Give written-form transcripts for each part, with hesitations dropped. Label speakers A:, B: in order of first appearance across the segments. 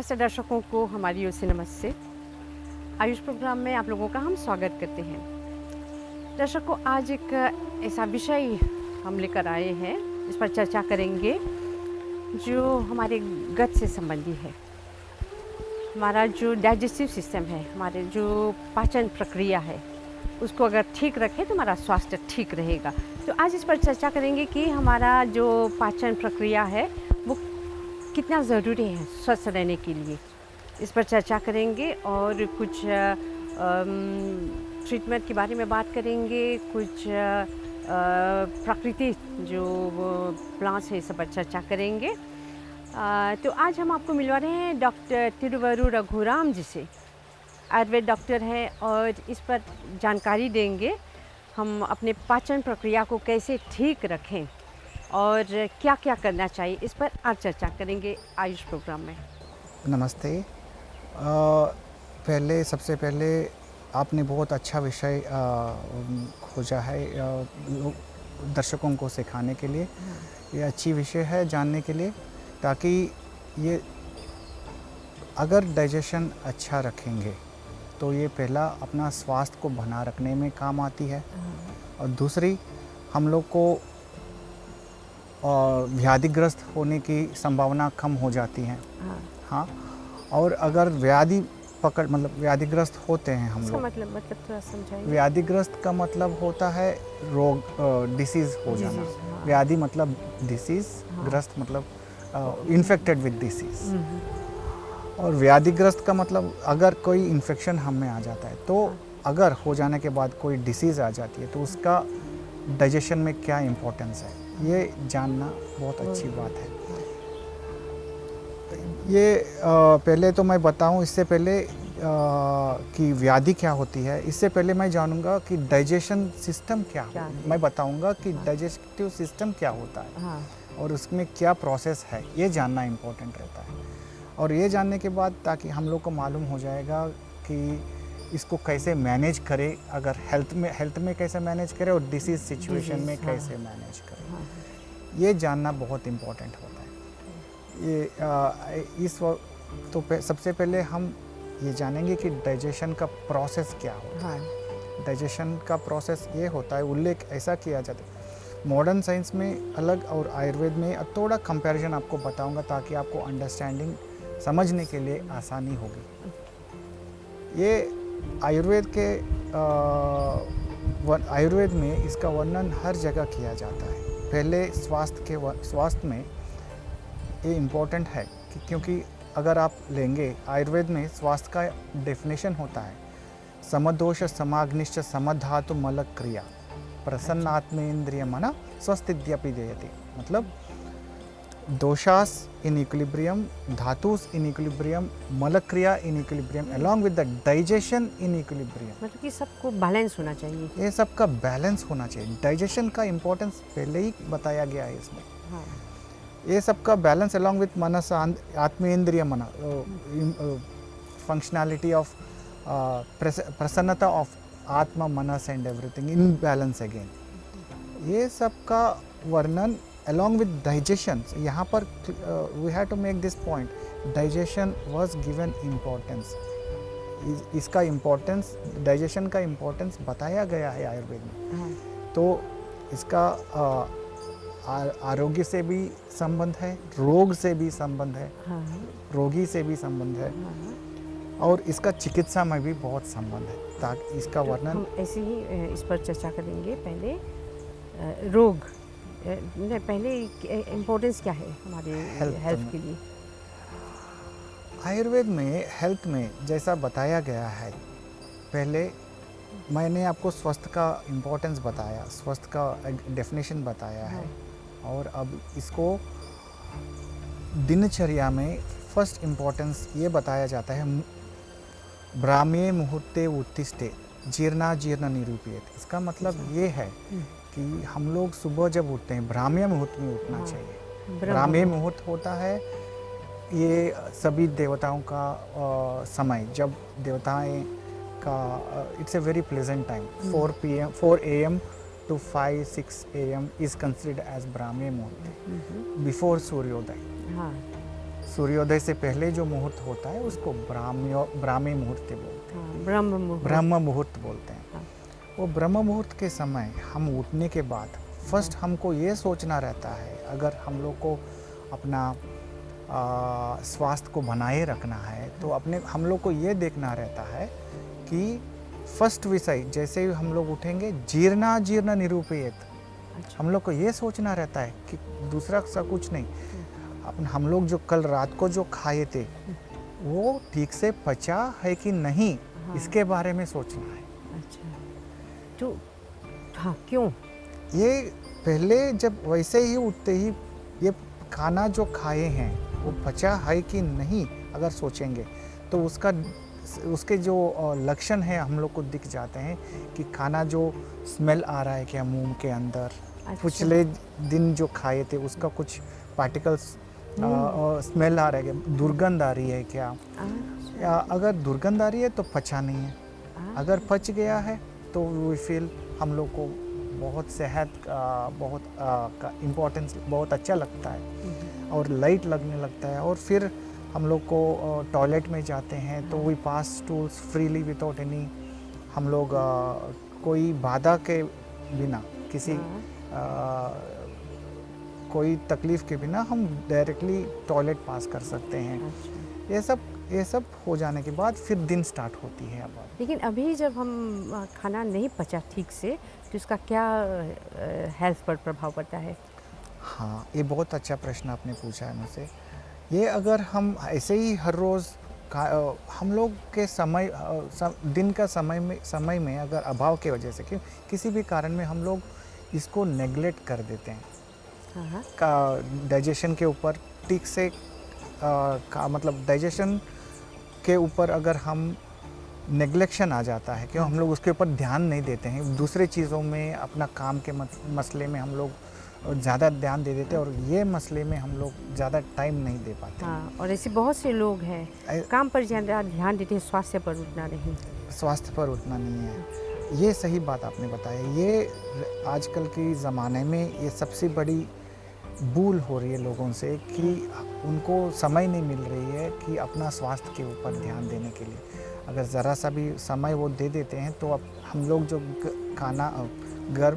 A: समस्त दर्शकों को हमारी ओर से नमस्ते। आयुष प्रोग्राम में आप लोगों का हम स्वागत करते हैं। दर्शकों, आज एक ऐसा विषय हम लेकर आए हैं, इस पर चर्चा करेंगे जो हमारे गट से संबंधी है। हमारा जो डाइजेस्टिव सिस्टम है, हमारे जो पाचन प्रक्रिया है, उसको अगर ठीक रखें तो हमारा स्वास्थ्य ठीक रहेगा। तो आज इस पर चर्चा करेंगे कि हमारा जो पाचन प्रक्रिया है वो कितना ज़रूरी है स्वस्थ रहने के लिए। इस पर चर्चा करेंगे और कुछ ट्रीटमेंट के बारे में बात करेंगे, कुछ प्रकृति जो प्लांट्स है इस पर चर्चा करेंगे। तो आज हम आपको मिलवा रहे हैं डॉक्टर तिरुवरु रघुराम जी से। आयुर्वेद डॉक्टर हैं और इस पर जानकारी देंगे हम अपने पाचन प्रक्रिया को कैसे ठीक रखें और क्या क्या करना चाहिए। इस पर आज चर्चा करेंगे आयुष प्रोग्राम में।
B: नमस्ते। सबसे पहले आपने बहुत अच्छा विषय खोजा है दर्शकों को सिखाने के लिए। ये अच्छी विषय है जानने के लिए, ताकि ये अगर डाइजेशन अच्छा रखेंगे तो ये पहला अपना स्वास्थ्य को बना रखने में काम आती है, और दूसरी हम लोग को व्याधिग्रस्त होने की संभावना कम हो जाती है। हाँ, और अगर व्याधिग्रस्त होते हैं हम लोग,
A: मतलब थोड़ा समझाइए।
B: व्याधिग्रस्त का मतलब होता है रोग, डिसीज़ हो जाना।
A: हाँ।
B: व्याधि मतलब डिसीज़, ग्रस्त मतलब इन्फेक्टेड विद डिसीज़। और व्याधिग्रस्त का मतलब अगर कोई इन्फेक्शन हम में आ जाता है, तो अगर हो जाने के बाद कोई डिसीज़ आ जाती है तो उसका डाइजेशन में क्या इम्पोर्टेंस है, ये जानना बहुत अच्छी बात है। ये पहले तो मैं बताऊं, इससे पहले कि व्याधि क्या होती है, इससे पहले मैं जानूंगा कि डाइजेशन सिस्टम क्या है। मैं बताऊंगा कि डाइजेस्टिव सिस्टम क्या होता है और उसमें क्या प्रोसेस है, ये जानना इम्पोर्टेंट रहता है। और ये जानने के बाद ताकि हम लोग को मालूम हो जाएगा कि इसको कैसे मैनेज करें, अगर हेल्थ में कैसे मैनेज करें और डिसीज़ सिचुएशन में कैसे मैनेज करें, ये जानना बहुत इम्पोर्टेंट होता है। तो सबसे पहले हम ये जानेंगे कि डाइजेशन का प्रोसेस क्या होता है। डाइजेशन का प्रोसेस ये होता है, उल्लेख ऐसा किया जाता है मॉडर्न साइंस में अलग और आयुर्वेद में थोड़ा कंपैरिजन आपको बताऊंगा, ताकि आपको अंडरस्टैंडिंग समझने के लिए आसानी होगी। ये आयुर्वेद में इसका वर्णन हर जगह किया जाता है। पहले स्वास्थ्य में ये इम्पोर्टेंट है क्योंकि अगर आप लेंगे आयुर्वेद में स्वास्थ्य का डेफिनेशन होता है समदोष समाग्निश्च समधातु मल क्रिया प्रसन्न आत्मेन्द्रिय मन स्वस्थित्यपि देयते। मतलब doshas in equilibrium, dhatus in equilibrium, malakriya in equilibrium, along with the digestion in equilibrium.
A: मतलब कि सबको बैलेंस होना चाहिए।
B: ये सबका बैलेंस होना चाहिए। डाइजेशन का इम्पोर्टेंस पहले ही बताया गया है इसमें। ये सबका बैलेंस अलॉन्ग विद मनस आत्मेन्द्रिय मन, फंक्शनैलिटी ऑफ प्रसन्नता ऑफ आत्मा मनस and everything in balance again. ये सबका वर्णन along with digestion, यहाँ पर we have to make this point, digestion was given importance। इसका इम्पोर्टेंस, डाइजेशन का इम्पोर्टेंस बताया गया है आयुर्वेद में। तो इसका आरोग्य से भी संबंध है, रोग से भी संबंध है, रोगी से भी संबंध है, और इसका चिकित्सा में भी बहुत संबंध है। ताकि इसका वर्णन
A: हम ऐसे ही इस पर चर्चा करेंगे। पहले रोग, पहले इम्पोर्टेंस क्या है हमारे हेल्थ के लिए।
B: आयुर्वेद में हेल्थ में जैसा बताया गया है, पहले मैंने आपको स्वास्थ्य का इम्पोर्टेंस बताया, स्वास्थ्य का डेफिनेशन बताया है, और अब इसको दिनचर्या में फर्स्ट इम्पोर्टेंस ये बताया जाता है, ब्राह्मे मुहूर्ते उत्तिष्ठे जीर्णा जीर्ण निरूपयेत। इसका मतलब ये है कि हम लोग सुबह जब उठते हैं ब्राह्मी मुहूर्त में उठना चाहिए। ब्राह्मी मुहूर्त होता है ये सभी देवताओं का समय, जब देवताएं का it's a very pleasant time. 4 AM to 5-6 AM is considered as Brahmi मुहूर्त बिफोर सूर्योदय। सूर्योदय से पहले जो मुहूर्त होता है उसको ब्राह्मी मुहूर्त बोलते हैं।
A: हाँ, ब्रह्म मुहूर्त।
B: ब्रह्म मुहूर्त बोलते हैं।
A: हाँ।
B: वो ब्रह्म मुहूर्त के समय हम उठने के बाद फर्स्ट हमको ये सोचना रहता है, अगर हम लोग को अपना स्वास्थ्य को बनाए रखना है तो हम लोग को ये देखना रहता है कि फर्स्ट विषय जैसे ही हम लोग उठेंगे जीर्ण निरूपयेत।
A: अच्छा।
B: हम लोग को ये सोचना रहता है कि दूसरा सा कुछ नहीं, हम लोग जो कल रात को जो खाए थे वो ठीक से पचा है कि नहीं,
A: हाँ।
B: इसके बारे में सोचना है।
A: अच्छा, तो हाँ, क्यों?
B: ये पहले जब वैसे ही उठते ही ये खाना जो खाए हैं वो पचा है कि नहीं अगर सोचेंगे तो उसके जो लक्षण हैं हम लोग को दिख जाते हैं कि खाना जो स्मेल आ रहा है क्या मुंह के अंदर,
A: अच्छा।
B: पिछले दिन जो खाए थे उसका कुछ पार्टिकल्स स्मेल आ रहा है क्या, दुर्गंध आ रही है क्या,
A: अच्छा।
B: या अगर दुर्गंध आ रही है तो पचा नहीं है, अगर पच गया है तो वी फील हम लोग को बहुत सेहत बहुत का इम्पोर्टेंस बहुत अच्छा लगता है और लाइट लगने लगता है। और फिर हम लोग को टॉयलेट में जाते हैं तो we pass tools freely without any, हम लोग कोई बाधा के बिना किसी कोई तकलीफ़ के बिना हम डायरेक्टली टॉयलेट पास कर सकते हैं।
A: अच्छा।
B: ये सब हो जाने के बाद फिर दिन स्टार्ट होती है। अब
A: लेकिन अभी जब हम खाना नहीं पचा ठीक से तो इसका क्या हेल्थ पर प्रभाव पड़ता है?
B: हाँ, ये बहुत अच्छा प्रश्न आपने पूछा है मुझसे। ये अगर हम ऐसे ही हर रोज़ हम लोग के दिन का समय में अगर अभाव की वजह से किसी भी कारण में हम लोग इसको नेग्लेक्ट कर देते हैं,
A: हाँ।
B: का डाइजेशन के ऊपर ठीक से का मतलब डाइजेशन के ऊपर अगर हम नेग्लेक्शन आ जाता है क्यों, हम लोग उसके ऊपर ध्यान नहीं देते हैं, दूसरे चीज़ों में अपना काम के मसले में हम लोग ज़्यादा ध्यान दे देते हैं और ये मसले में हम लोग ज़्यादा टाइम नहीं दे पाते।
A: हाँ, और ऐसे बहुत से लोग हैं काम पर ज़्यादा ध्यान देते हैं, स्वास्थ्य पर उतना नहीं।
B: स्वास्थ्य पर उतना नहीं है, ये सही बात आपने बताया। ये आजकल के ज़माने में ये सबसे बड़ी भूल हो रही है लोगों से कि उनको समय नहीं मिल रही है कि अपना स्वास्थ्य के ऊपर ध्यान देने के लिए। अगर ज़रा सा भी समय वो दे देते हैं तो अब हम लोग जो खाना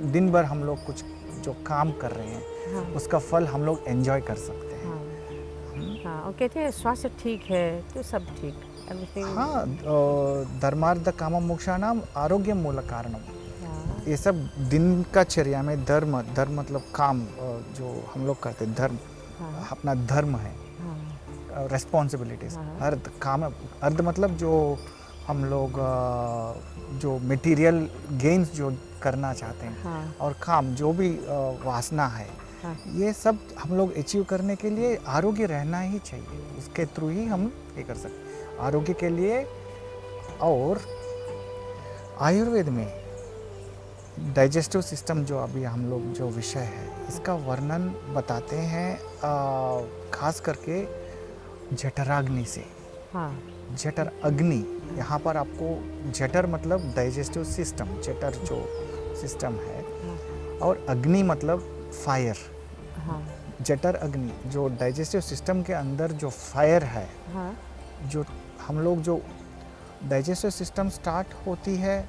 B: दिन भर हम लोग कुछ जो काम कर रहे हैं
A: हाँ।
B: उसका फल हम लोग एंजॉय कर सकते हैं।
A: हाँ, और कहते हैं स्वास्थ्य ठीक है तो सब ठीक, एवरीथिंग।
B: हाँ, धर्मार्थ कामम मोक्षाणाम आरोग्य मूल कारणम। ये सब दिन का चर्या में धर्म मतलब काम जो हम लोग करते हैं, धर्म अपना धर्म है, रेस्पॉन्सिबिलिटीज। अर्थ मतलब जो हम लोग जो मटेरियल गेन्स जो करना चाहते हैं, और काम जो भी वासना है, ये सब हम लोग अचीव करने के लिए आरोग्य रहना ही चाहिए, उसके थ्रू ही हम ये कर सकते हैं आरोग्य के लिए। और आयुर्वेद में डाइजेस्टिव सिस्टम जो अभी हम लोग जो विषय है इसका वर्णन बताते हैं खास करके जठराग्नि से। जठर अग्नि, यहाँ पर आपको जठर मतलब डाइजेस्टिव सिस्टम, जठर जो सिस्टम है, और अग्नि मतलब फायर। जठर अग्नि जो डाइजेस्टिव सिस्टम के अंदर जो फायर है, जो हम लोग जो डाइजेस्टिव सिस्टम स्टार्ट होती है,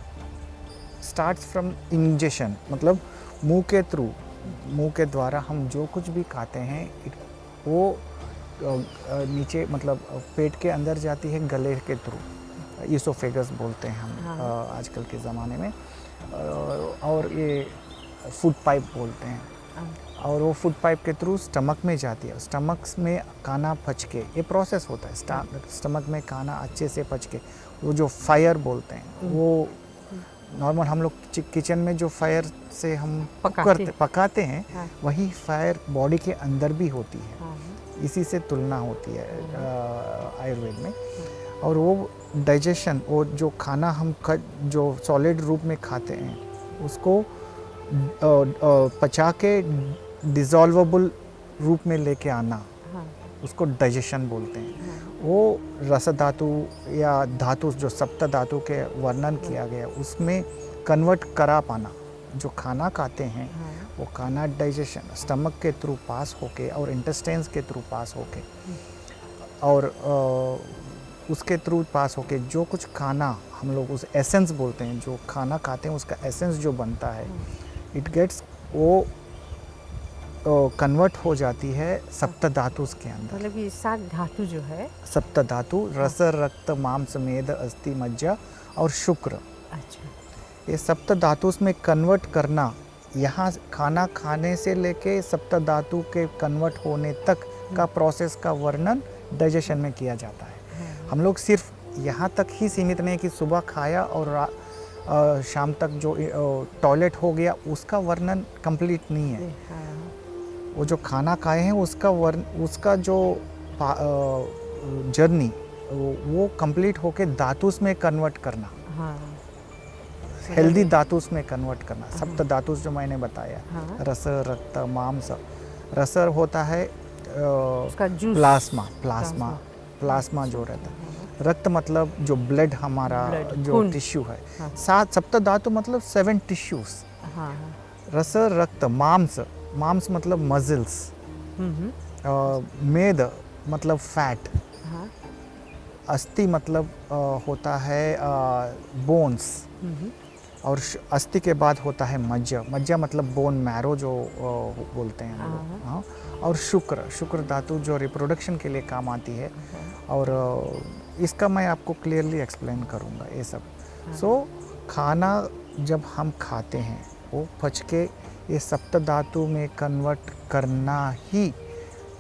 B: स्टार्ट्स फ्रॉम इंजेशन, मतलब मुंह के द्वारा हम जो कुछ भी खाते हैं वो नीचे मतलब पेट के अंदर जाती है गले के थ्रू, ईसोफेगस बोलते हैं हम आजकल के ज़माने में, और ये फूड पाइप बोलते हैं, और वो फूड पाइप के थ्रू स्टमक में जाती है। स्टमक में खाना पच के ये प्रोसेस होता है, स्टमक में खाना अच्छे से पच के वो जो फायर बोलते हैं, वो नॉर्मल हम लोग किचन में जो फायर से हम पकाते हैं वही फायर बॉडी के अंदर भी होती है, इसी से तुलना होती है आयुर्वेद में। और वो डाइजेशन, वो जो खाना हम जो सॉलिड रूप में खाते हैं उसको पचा के डिज़ोल्वेबल रूप में लेके आना, उसको डाइजेशन बोलते हैं। वो रस धातु या धातु जो सप्त धातु के वर्णन किया गया उसमें कन्वर्ट करा पाना, जो खाना खाते हैं वो खाना डाइजेशन स्टमक के थ्रू पास होके और इंटेस्टाइन्स के थ्रू पास होके और उसके थ्रू पास होके जो कुछ खाना हम लोग उस एसेंस बोलते हैं, जो खाना खाते हैं उसका एसेंस जो बनता है, इट गेट्स वो कन्वर्ट हो जाती है सप्त धातु के अंदर।
A: मतलब ये 7 धातु जो है।
B: सप्त धातु रस, रक्त, मांस, मेद, अस्थि, मज्जा और शुक्र,
A: अच्छा।
B: ये सप्त धातु में कन्वर्ट करना, यहाँ खाना खाने से लेके सप्त धातु के कन्वर्ट होने तक का प्रोसेस का वर्णन डाइजेशन में किया जाता है। हम लोग सिर्फ यहाँ तक ही सीमित नहीं कि सुबह खाया और शाम तक जो टॉयलेट हो गया उसका वर्णन कंप्लीट नहीं है। वो जो खाना खाए हैं उसका जो जर्नी वो कंप्लीट होके धातुस में कन्वर्ट करना, हेल्दी धातुस में कन्वर्ट करना। सप्त धातुस जो मैंने बताया, रस, रक्त, मांस। रस होता है
A: उसका जूस,
B: प्लाज्मा जो रहता है। रक्त मतलब जो ब्लड हमारा जो टिश्यू है। 7 सप्त धातु मतलब 7 टिश्यूज। रस, रक्त, मांस मतलब मसल्स, मेद मतलब फैट, अस्थि मतलब होता है बोन्स, और अस्थि के बाद होता है मज्जा मतलब बोन मैरो जो बोलते हैं हम लोग। हाँ, और शुक्र धातु जो रिप्रोडक्शन के लिए काम आती है, और इसका मैं आपको क्लियरली एक्सप्लेन करूँगा ये सब। सो खाना जब हम खाते हैं वो पच के ये सप्त धातु में कन्वर्ट करना ही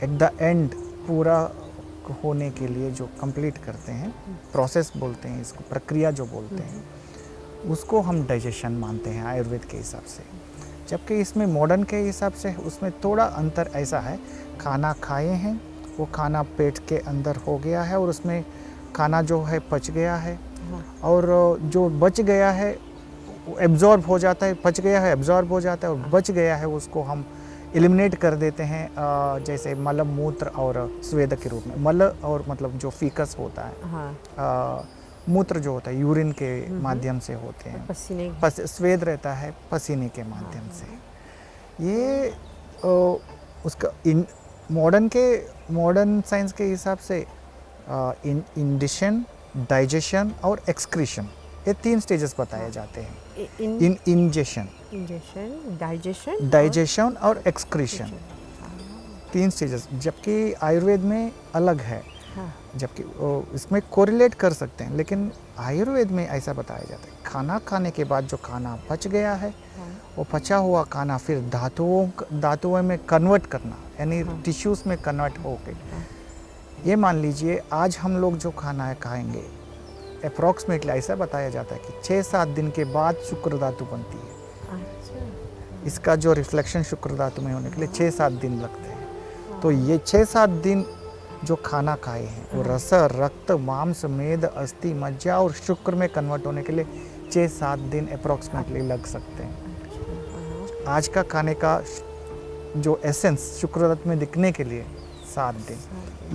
B: एट द एंड पूरा होने के लिए जो कंप्लीट करते हैं, प्रोसेस बोलते हैं इसको, प्रक्रिया जो बोलते हैं, उसको हम डाइजेशन मानते हैं आयुर्वेद के हिसाब से। जबकि इसमें मॉडर्न के हिसाब से उसमें थोड़ा अंतर ऐसा है, खाना खाए हैं, वो खाना पेट के अंदर हो गया है और उसमें खाना जो है पच गया है, और जो बच गया है एब्जॉर्ब हो जाता है, पच गया है एब्जॉर्ब हो जाता है, और बच गया है उसको हम एलिमिनेट कर देते हैं, जैसे मल, मूत्र और स्वेद के रूप में। मल और मतलब जो फीकस होता है, मूत्र जो होता है यूरिन के माध्यम से होते हैं, स्वेद रहता है पसीने के माध्यम से। ये उसका मॉडर्न साइंस के हिसाब से इंडिशन, डाइजेशन और एक्सक्रीशन, ये 3 स्टेजेस बताए जाते हैं। इंजेशन, डाइजेशन और एक्सक्रीशन, 3 स्टेजेस। जबकि आयुर्वेद में अलग है, जबकि इसमें कोरिलेट कर सकते हैं, लेकिन आयुर्वेद में ऐसा बताया जाता है खाना खाने के बाद जो खाना पच गया है, वो पचा हुआ खाना फिर धातुओं में कन्वर्ट करना, यानी टिश्यूज़ में कन्वर्ट होके, ये मान लीजिए आज हम लोग जो खाना है खाएंगे, अप्रॉक्सीमेटली ऐसा बताया जाता है कि 6-7 दिन के बाद शुक्र धातु बनती है। इसका जो रिफ्लेक्शन शुक्र धातु में होने के लिए 6-7 दिन लगते हैं। तो ये 6-7 दिन जो खाना खाए हैं वो रस, रक्त, मांस, मेद, अस्थि, मज्जा और शुक्र में कन्वर्ट होने के लिए 6-7 दिन अप्रॉक्सीमेटली लग सकते हैं। आज का खाने का जो एसेंस शुक्र धातु में दिखने के लिए 7 दिन,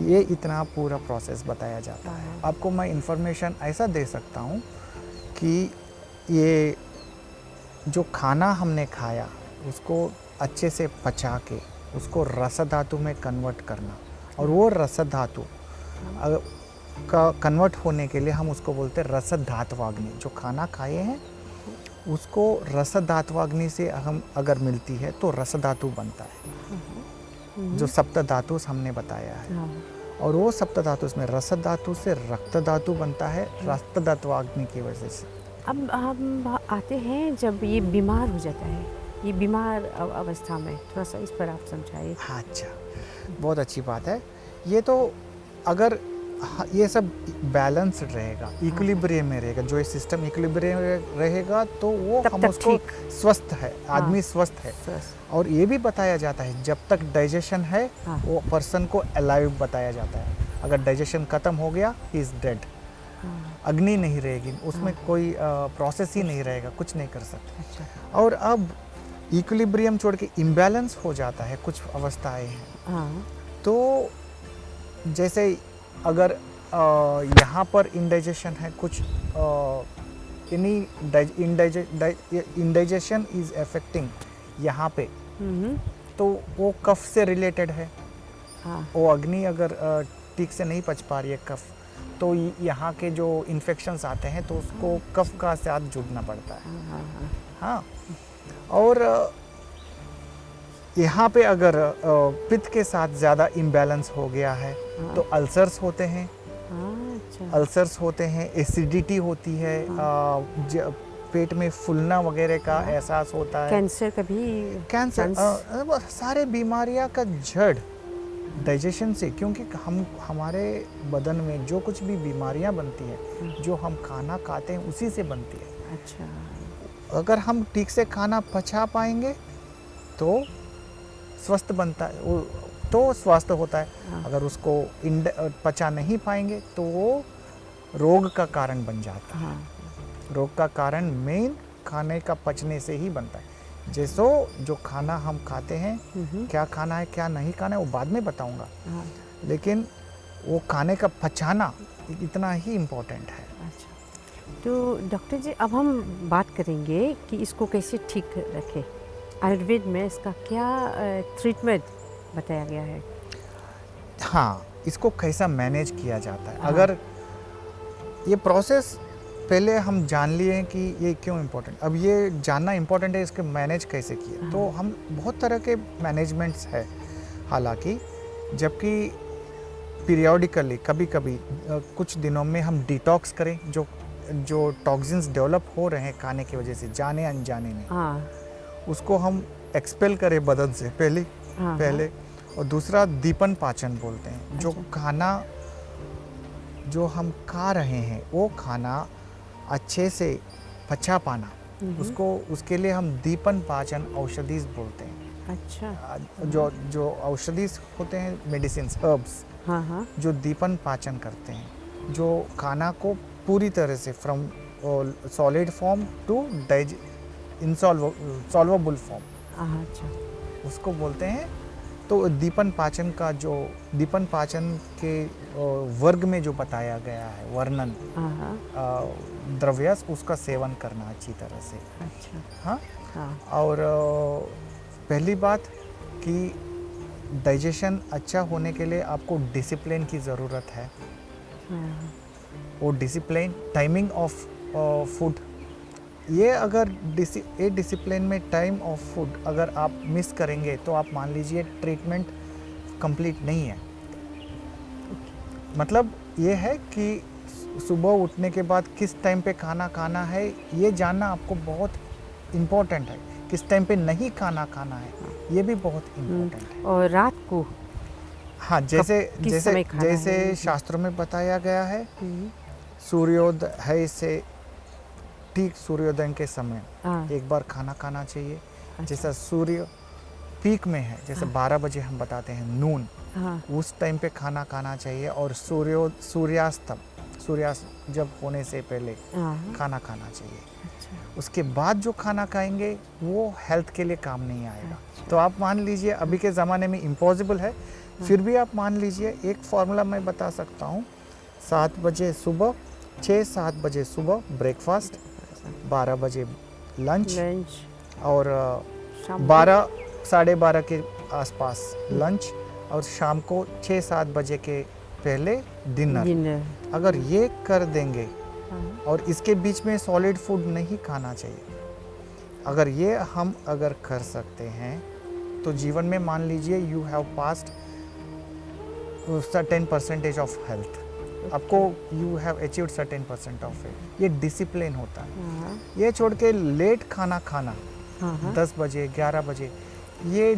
B: ये इतना पूरा प्रोसेस बताया जाता है। आपको मैं इंफॉर्मेशन ऐसा दे सकता हूँ कि ये जो खाना हमने खाया उसको अच्छे से पचा के उसको रस धातु में कन्वर्ट करना, और वो रस धातु का कन्वर्ट होने के लिए हम उसको बोलते हैं रस धात्वाग्नि। जो खाना खाए हैं उसको रस धात्वाग्नि से हम अगर मिलती है तो रस धातु बनता है, जो सप्त धातु हमने बताया है। और वो सप्त धातु में रस धातु से रक्त धातु बनता है, रक्त धात्वाग्नि की वजह से।
A: अब हम आते हैं जब ये बीमार हो जाता है, ये बीमार अवस्था में, थोड़ा सा इस पर आप समझाइए।
B: अच्छा, बहुत अच्छी बात है। ये तो अगर ये सब बैलेंस्ड रहेगा, इक्विलिब्रियम में रहेगा, जो ये सिस्टम इक्विलिब्रियम रहेगा तो वो हम उसको स्वस्थ है, आदमी स्वस्थ है। और ये भी बताया जाता है जब तक डाइजेशन है वो पर्सन को अलाइव बताया जाता है। अगर डाइजेशन खत्म हो गया ही इज डेड, अग्नि नहीं रहेगी उसमें, कोई प्रोसेस ही नहीं रहेगा, कुछ नहीं कर सकते। और अब इक्विलिब्रियम छोड़ के इम्बैलेंस हो जाता है, कुछ अवस्थाएं हैं। तो जैसे अगर यहाँ पर इंडाइजेशन है, कुछ इंडाइजेशन इज अफेक्टिंग यहाँ पे, तो वो कफ से रिलेटेड है। वो अग्नि अगर ठीक से नहीं पच पा रही है कफ, तो यहाँ के जो इन्फेक्शंस आते हैं तो उसको कफ का साथ जुड़ना पड़ता है।
A: हाँ हाँ
B: हाँ, और यहाँ पे अगर पित्त के साथ ज़्यादा इम्बैलेंस हो गया है तो अल्सर्स होते हैं,
A: हाँ, अच्छा
B: अल्सर्स होते हैं, एसिडिटी होती है, पेट में फूलना वगैरह का एहसास होता है,
A: कैंसर का भी
B: कैंसर, सारे बीमारियां का जड़ डाइजेशन से, क्योंकि हमारे बदन में जो कुछ भी बीमारियां बनती है जो हम खाना खाते हैं उसी से बनती है।
A: अच्छा
B: अगर हम ठीक से खाना पचा पाएंगे तो स्वस्थ बनता है, तो स्वास्थ्य होता है। अगर उसको पचा नहीं पाएंगे तो वो रोग का कारण बन जाता है।
A: हाँ
B: रोग का कारण मेन खाने का पचने से ही बनता है। जैसो जो खाना हम खाते हैं, क्या खाना है क्या नहीं खाना है वो बाद में बताऊंगा,
A: हाँ
B: लेकिन वो खाने का पचाना इतना ही इम्पोर्टेंट है।
A: अच्छा, तो डॉक्टर जी अब हम बात करेंगे कि इसको कैसे ठीक रखें। आयुर्वेद में इसका क्या ट्रीटमेंट बताया गया है?
B: हाँ, इसको कैसा मैनेज किया जाता है।
A: हाँ।
B: अगर ये प्रोसेस पहले हम जान लिए हैं कि ये क्यों इम्पोर्टेंट, अब ये जानना इम्पोर्टेंट है इसके मैनेज कैसे किए।
A: हाँ।
B: तो हम बहुत तरह के मैनेजमेंट्स है, हालांकि जबकि पीरियोडिकली कभी कभी कुछ दिनों में हम डिटॉक्स करें, जो टॉक्सिन्स डेवलप हो रहे हैं खाने की वजह से जाने अनजाने में,
A: हाँ
B: उसको हम एक्सपेल करें बदन से पहले। और दूसरा दीपन पाचन बोलते हैं, जो खाना जो हम खा रहे हैं वो खाना अच्छे से पचा पाना, उसके लिए हम दीपन पाचन औषधि बोलते हैं।
A: अच्छा,
B: जो औषधि होते हैं, मेडिसिन हर्ब्स,
A: हाँ हाँ
B: जो दीपन पाचन करते हैं, जो खाना को पूरी तरह से from solid form to solvable form,
A: अच्छा
B: उसको बोलते हैं। तो दीपन पाचन के वर्ग में जो बताया गया है वर्णन, द्रव्यस, उसका सेवन करना अच्छी तरह से।
A: अच्छा
B: हाँ,
A: हाँ
B: और पहली बात कि डाइजेशन अच्छा होने के लिए आपको डिसिप्लिन की ज़रूरत है।
A: हाँ
B: वो डिसिप्लिन, टाइमिंग ऑफ फूड, ये अगर डिसिप्लिन में टाइम ऑफ फूड अगर आप मिस करेंगे तो आप मान लीजिए ट्रीटमेंट कंप्लीट नहीं है। मतलब ये है कि सुबह उठने के बाद किस टाइम पे खाना खाना है ये जानना आपको बहुत इम्पोर्टेंट है, किस टाइम पे नहीं खाना खाना है ये भी बहुत इम्पोर्टेंट है।
A: और रात को
B: हाँ, जैसे शास्त्रों में बताया गया है, सूर्योदय से ठीक सूर्योदय के समय एक बार खाना खाना चाहिए।
A: अच्छा। जैसा
B: जैसा सूर्य पीक में है, जैसे 12 बजे हम बताते हैं नून, उस टाइम पे खाना खाना चाहिए। और सूर्यास्त जब होने से पहले खाना खाना चाहिए।
A: अच्छा।
B: उसके बाद जो खाना खाएंगे वो हेल्थ के लिए काम नहीं आएगा। तो आप मान लीजिए अभी के ज़माने में इम्पॉसिबल है, फिर भी आप मान लीजिए एक फॉर्मूला मैं बता सकता हूँ। 7 बजे सुबह, 6-7 बजे सुबह ब्रेकफास्ट, 12 बजे लंच और 12-12:30 के आसपास लंच, और शाम को 6-7 बजे के पहले डिनर। अगर ये कर देंगे और इसके बीच में सॉलिड फूड नहीं खाना चाहिए, अगर ये हम कर सकते हैं तो जीवन में मान लीजिए you have passed certain percentage of health, आपको you have achieved certain percent of it. ये डिसिप्लिन होता है। ये छोड़ के लेट खाना 10 बजे 11 बजे, ये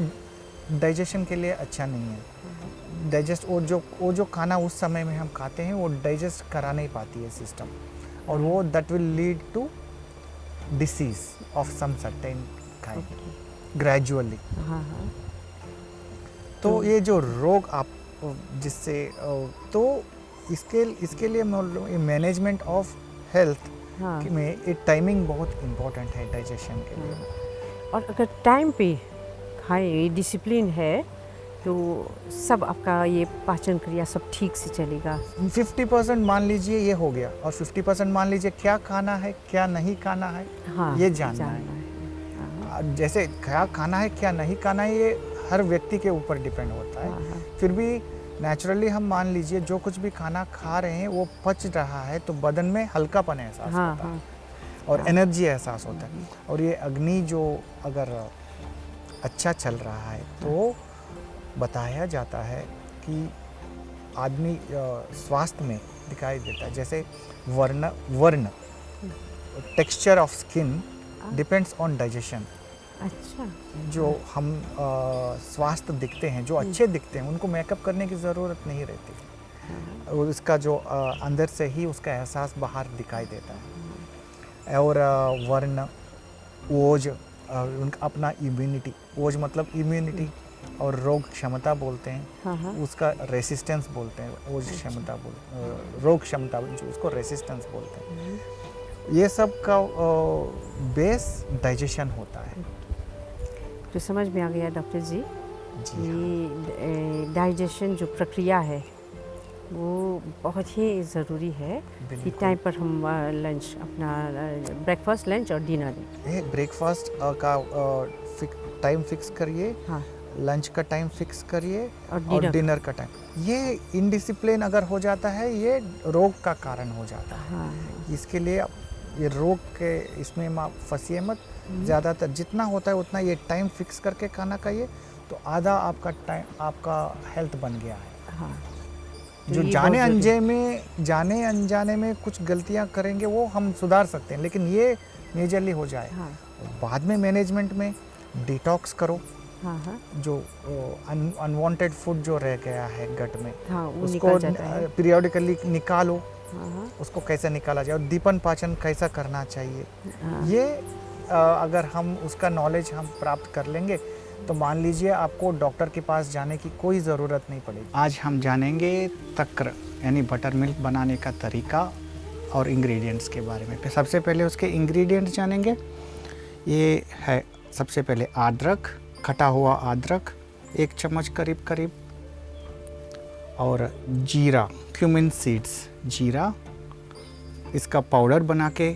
B: डाइजेशन के लिए अच्छा नहीं है। डाइजेस्ट वो जो खाना उस समय में हम खाते हैं वो डाइजेस्ट करा नहीं पाती है सिस्टम, और वो that will lead to disease of some certain kind gradually. तो ये जो रोग आप जिससे तो इसके लिए मैनेजमेंट ऑफ हेल्थ में एक टाइमिंग बहुत इम्पोर्टेंट है डाइजेशन के लिए।
A: और अगर टाइम पे खाए, डिसिप्लिन है, तो सब आपका ये पाचन क्रिया सब ठीक से चलेगा।
B: 50% मान लीजिए ये हो गया, और 50% मान लीजिए क्या खाना है क्या नहीं खाना है, ये जानना है। जैसे क्या खाना है क्या नहीं खाना है ये हर व्यक्ति के ऊपर डिपेंड होता है। फिर भी नेचुरली हम मान लीजिए जो कुछ भी खाना खा रहे हैं वो पच रहा है तो बदन में हल्कापन एहसास
A: हाँ
B: होता है
A: हाँ
B: और एनर्जी एहसास होता है। और ये अग्नि जो अगर अच्छा चल रहा है तो बताया जाता है कि आदमी स्वास्थ्य में दिखाई देता है। जैसे वर्ण texture of skin depends on digestion.
A: अच्छा
B: जो हम स्वास्थ्य दिखते हैं, जो अच्छे दिखते हैं, उनको मेकअप करने की ज़रूरत नहीं रहती और इसका जो अंदर से ही उसका एहसास बाहर दिखाई देता है। और वर्ण ओज उनका अपना इम्यूनिटी, ओज मतलब इम्यूनिटी और रोग क्षमता बोलते हैं,
A: हाँ हाँ
B: उसका रेसिस्टेंस बोलते हैं। ओज क्षमता रोग क्षमता जो उसको रेसिस्टेंस बोलते हैं। ये सब का बेस डाइजेशन होता है।
A: तो समझ में आ गया डॉक्टर जी
B: जी
A: कि डाइजेशन जो प्रक्रिया है वो बहुत ही ज़रूरी है कि
B: बिल्कुल।
A: टाइम पर हम लंच अपना ब्रेकफास्ट लंच और डिनर लें।
B: ब्रेकफास्ट का टाइम फिक्स करिए,
A: हाँ
B: लंच का टाइम फिक्स करिए
A: और
B: और
A: dinner
B: डिनर का टाइम। ये इनडिसिप्लिन अगर हो जाता है ये रोग का कारण हो जाता है।
A: हाँ
B: इसके लिए ये रोग के इसमें आप फंसिए मत। ज़्यादातर जितना होता है उतना ये टाइम फिक्स करके खाना खाइए तो आधा आपका टाइम आपका हेल्थ बन गया है।
A: हाँ तो
B: जो
A: ये
B: जाने
A: बहुत
B: जाने अनजाने में कुछ गलतियां करेंगे वो हम सुधार सकते हैं, लेकिन ये मेजरली हो जाए।
A: हाँ
B: बाद में मैनेजमेंट में डिटॉक्स करो।
A: हाँ हाँ
B: जो अनवांटेड फूड जो रह गया है गट में
A: हाँ वो
B: उसको
A: निकल जाता है।
B: पीरियोडिकली निकालो।
A: हाँ हाँ
B: उसको कैसे निकाला जाए और दीपन पाचन कैसा करना चाहिए,
A: हाँ
B: ये अगर हम उसका नॉलेज हम प्राप्त कर लेंगे तो मान लीजिए आपको डॉक्टर के पास जाने की कोई ज़रूरत नहीं पड़ेगी। आज हम जानेंगे तक्र यानी बटर मिल्क बनाने का तरीका और इंग्रेडिएंट्स के बारे में। सबसे पहले उसके इंग्रेडिएंट्स जानेंगे। ये है सबसे पहले अदरक, कटा हुआ अदरक 1 चम्मच करीब करीब, और जीरा, क्यूमिन सीड्स जीरा, इसका पाउडर बना के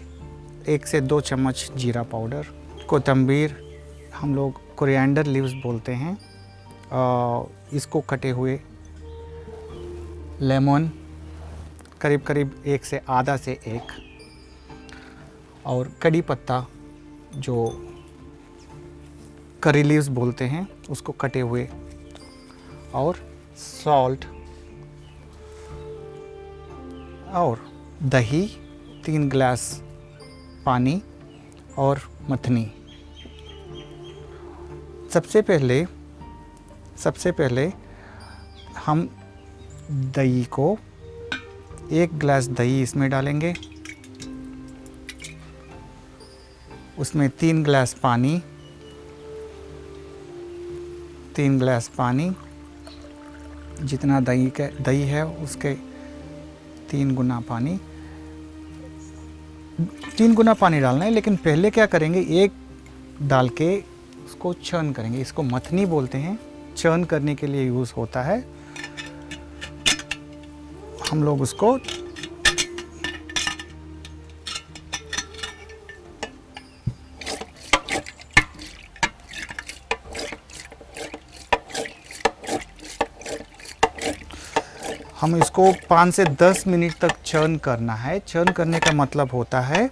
B: 1 से 2 चम्मच जीरा पाउडर, कोतंबीर हम लोग कोरिएंडर लीव्स बोलते हैं, इसको कटे हुए, लेमन करीब करीब 1 से आधा से 1, और कड़ी पत्ता जो करी लीव्स बोलते हैं उसको कटे हुए, और सॉल्ट, और दही 3 गिलास पानी और मथनी। सबसे पहले हम दही को 1 गिलास दही इसमें डालेंगे, उसमें 3 गिलास पानी, 3 गिलास पानी, जितना दही है उसके 3 गुना पानी, 3 गुना पानी डालना है। लेकिन पहले क्या करेंगे, एक डाल के उसको चर्न करेंगे। इसको मथनी बोलते हैं, चर्न करने के लिए यूज़ होता है। हम लोग उसको हम इसको 5 से 10 मिनट तक चर्न करना है। चर्न करने का मतलब होता है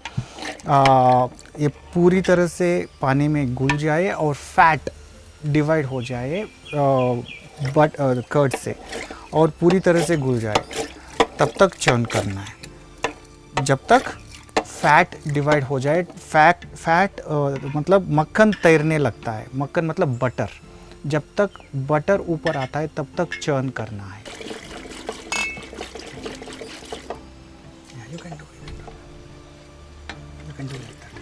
B: ये पूरी तरह से पानी में घुल जाए और फैट डिवाइड हो जाए कर्ड से, और पूरी तरह से घुल जाए, तब तक चर्न करना है। जब तक फैट डिवाइड हो जाए, फैट मतलब मक्खन तैरने लगता है, मक्खन मतलब बटर, जब तक बटर ऊपर आता है तब तक चर्न करना है। You can do it. You can do like that.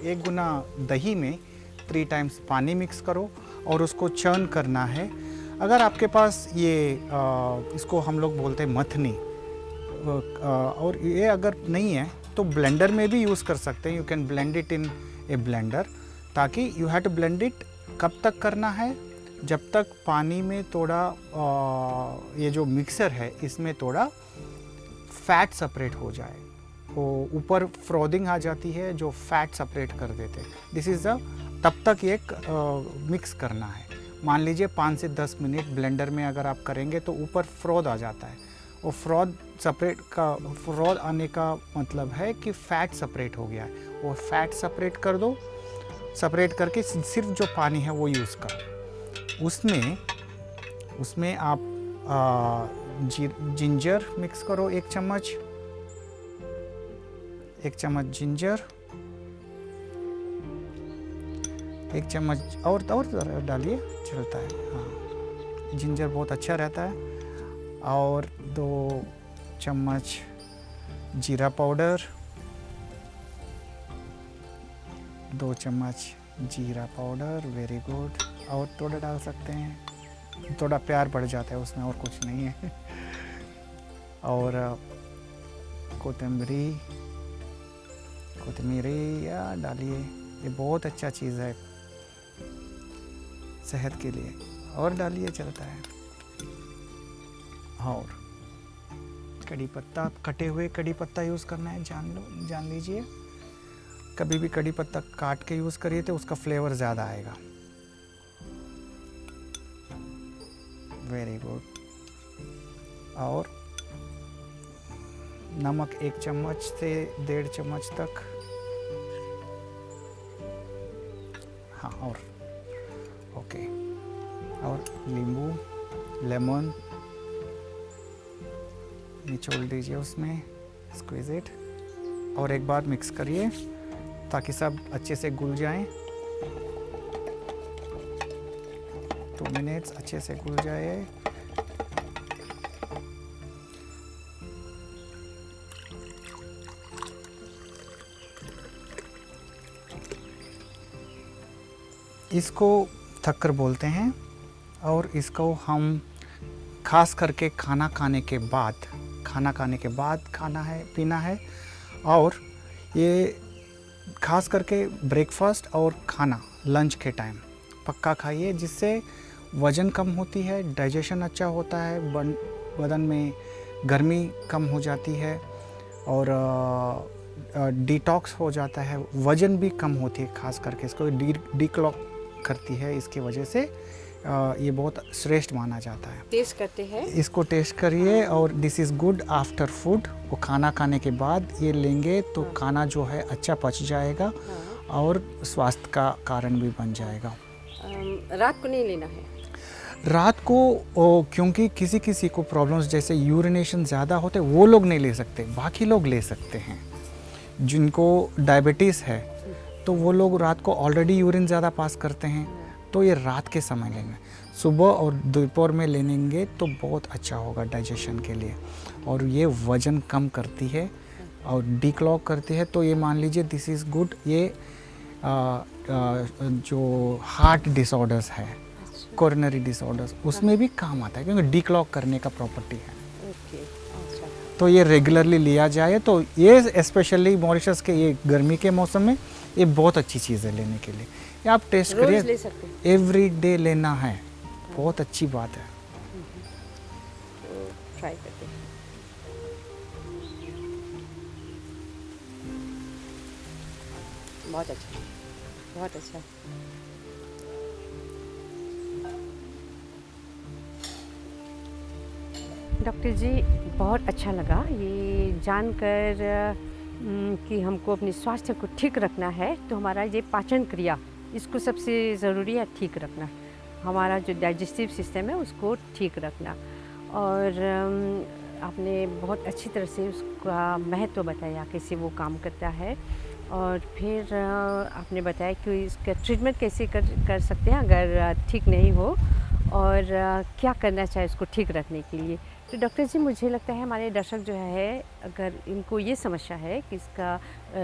B: एक गुना दही में 3 टाइम्स पानी मिक्स करो और उसको चर्न करना है। अगर आपके पास ये इसको हम लोग बोलते हैं मथनी, और ये अगर नहीं है तो ब्लेंडर में भी यूज़ कर सकते हैं। You can blend it in a blender, ताकि you have to blend it कब तक करना है, जब तक पानी में थोड़ा ये जो मिक्सर है इसमें थोड़ा फैट सेपरेट हो जाए। वो ऊपर फ्रॉदिंग आ जाती है जो फैट सेपरेट कर देते हैं। दिस इज़ द तब तक एक मिक्स करना है। मान लीजिए 5 से 10 मिनट ब्लेंडर में अगर आप करेंगे तो ऊपर फ्रॉद आ जाता है। वो फ्रॉद आने का मतलब है कि फ़ैट सेपरेट हो गया है। वो फैट सेपरेट कर दो, सेपरेट करके सिर्फ जो पानी है वो यूज़ करो। उसमें आप जिंजर मिक्स करो, 1 चम्मच जिंजर, 1 चम्मच और डालिए, चलता है। हाँ, जिंजर बहुत अच्छा रहता है। और 2 चम्मच जीरा पाउडर, 2 चम्मच जीरा पाउडर, वेरी गुड। और थोड़ा डाल सकते हैं, थोड़ा प्यार बढ़ जाता है उसमें, और कुछ नहीं है। और कोतमीरी या डालिए, ये बहुत अच्छा चीज़ है सेहत के लिए, और डालिए, चलता है। और कड़ी पत्ता, कटे हुए कड़ी पत्ता यूज़ करना है, जान लीजिए। कभी भी कड़ी पत्ता काट के यूज़ करिए तो उसका फ्लेवर ज़्यादा आएगा। Very good. और नमक 1 चम्मच से 1.5 चम्मच तक। हाँ, और ओके। और लेमन निचोड़ दीजिए उसमें, स्क्वीज इट, और एक बार मिक्स करिए ताकि सब अच्छे से घुल जाएं। 2 मिनट्स अच्छे से घुल जाए। इसको थक्कर बोलते हैं, और इसको हम खास करके खाना खाने के बाद खाना है, पीना है। और ये खास करके ब्रेकफास्ट और खाना लंच के टाइम पक्का खाइए, जिससे वज़न कम होती है, डाइजेशन अच्छा होता है, बदन में गर्मी कम हो जाती है, और डिटॉक्स हो जाता है, वज़न भी कम होती है। खास करके इसको डिक्लॉक करती है, इसकी वजह से ये बहुत श्रेष्ठ माना जाता है।
A: टेस्ट करते हैं,
B: इसको टेस्ट करिए। और this is good after food. वो खाना खाने के बाद ये लेंगे तो खाना जो है अच्छा पच जाएगा, और स्वास्थ्य का कारण भी बन जाएगा।
A: रात को नहीं लेना है।
B: रात को क्योंकि किसी को प्रॉब्लम्स जैसे यूरिनेशन ज़्यादा होते, वो लोग नहीं ले सकते, बाकी लोग ले सकते हैं। जिनको डायबिटीज़ है तो वो लोग रात को ऑलरेडी यूरिन ज़्यादा पास करते हैं, तो ये रात के समय लेना। सुबह और दोपहर में लेंगे तो बहुत अच्छा होगा डाइजेशन के लिए, और ये वज़न कम करती है और डिक्लॉक करती है। तो ये मान लीजिए दिस इज़ गुड। ये जो हार्ट डिसऑर्डर्स है, कोरोनरी डिसऑर्डर्स, उसमें भी काम आता है, क्योंकि डिक्लॉक करने का प्रॉपर्टी है।
A: ओके, अच्छा।
B: तो ये रेगुलरली लिया जाए तो ये स्पेशली मॉरिशस के ये गर्मी के मौसम में ये बहुत अच्छी चीज़ है लेने के लिए। ये आप टेस्ट करिए,
A: ले सकते हैं।
B: एवरी डे लेना है, बहुत अच्छी बात है।
A: तो ट्राई करते हैं। बहुत अच्छा, बहुत अच्छा। डॉक्टर जी, बहुत अच्छा लगा ये जानकर कि हमको अपने स्वास्थ्य को ठीक रखना है, तो हमारा ये पाचन क्रिया, इसको सबसे ज़रूरी है ठीक रखना। हमारा जो डाइजेस्टिव सिस्टम है उसको ठीक रखना। और आपने बहुत अच्छी तरह से उसका महत्व बताया, कैसे वो काम करता है। और फिर आपने बताया कि इसका ट्रीटमेंट कैसे कर सकते हैं अगर ठीक नहीं हो, और क्या करना चाहिए उसको ठीक रखने के लिए। तो डॉक्टर जी, मुझे लगता है हमारे दर्शक जो है, अगर इनको ये समस्या है कि इसका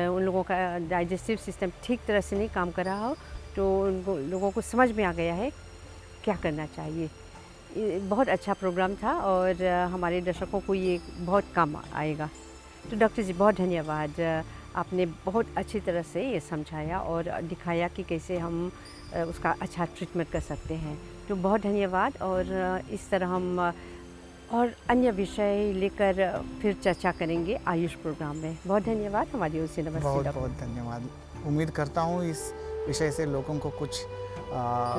A: उन लोगों का डाइजेस्टिव सिस्टम ठीक तरह से नहीं काम कर रहा हो, तो उनको लोगों को समझ में आ गया है क्या करना चाहिए। ये बहुत अच्छा प्रोग्राम था, और हमारे दर्शकों को ये बहुत काम आएगा। तो डॉक्टर जी, बहुत धन्यवाद। आपने बहुत अच्छी तरह से ये समझाया और दिखाया कि कैसे हम उसका अच्छा ट्रीटमेंट कर सकते हैं। तो बहुत धन्यवाद। और इस तरह हम और अन्य विषय लेकर फिर चर्चा करेंगे आयुष प्रोग्राम में। बहुत धन्यवाद। हमारी ओर से नमस्ते
B: बहुत
A: डॉक्टर।
B: बहुत धन्यवाद। उम्मीद करता हूँ इस विषय से लोगों को कुछ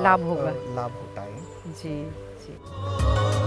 A: लाभ होगा।
B: लाभ होता है।
A: जी जी।